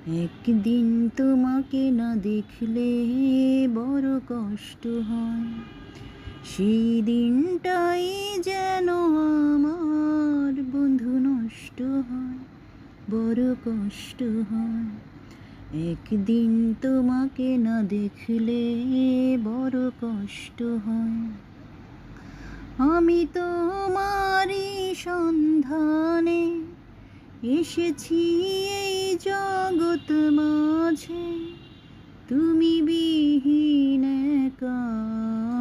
একদিন তোমাকে না দেখলে বড় কষ্ট হয়, সেই দিনটাই যেন আমার বন্ধু নষ্ট হয়, বড় কষ্ট হয়। একদিন তোমাকে না দেখলে বড় কষ্ট হয়। আমি তোমারই সন্ধানে এসেছি এই জগৎ মাঝে, তুমি বিহীন একা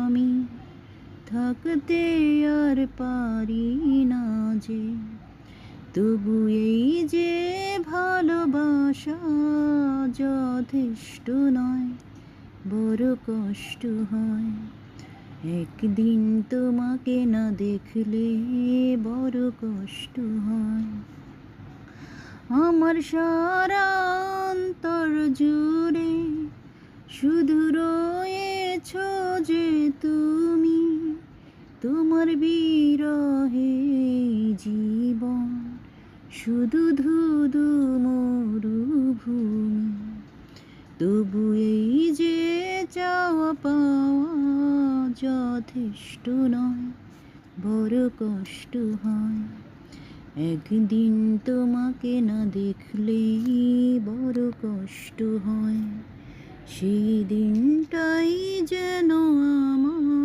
আমি থাকতে আর পারি না যে। তবু এই যে ভালোবাসা যথেষ্ট নয়, বড় কষ্ট হয়। একদিন তোমাকে না দেখলে বড় কষ্ট হয়। আমার সারা অন্তর জুড়ে শুধু রয়েছ যে তুমি, তোমার বিরহে জীবন শুধু ধুধু মরুভূমি। তবু এই যে চাওয়া পাওয়া যথেষ্ট নয়, বড় কষ্ট হয়। একদিন তোমাকে না দেখলে বড় কষ্ট হয়, সেই দিনটাই যেন আমার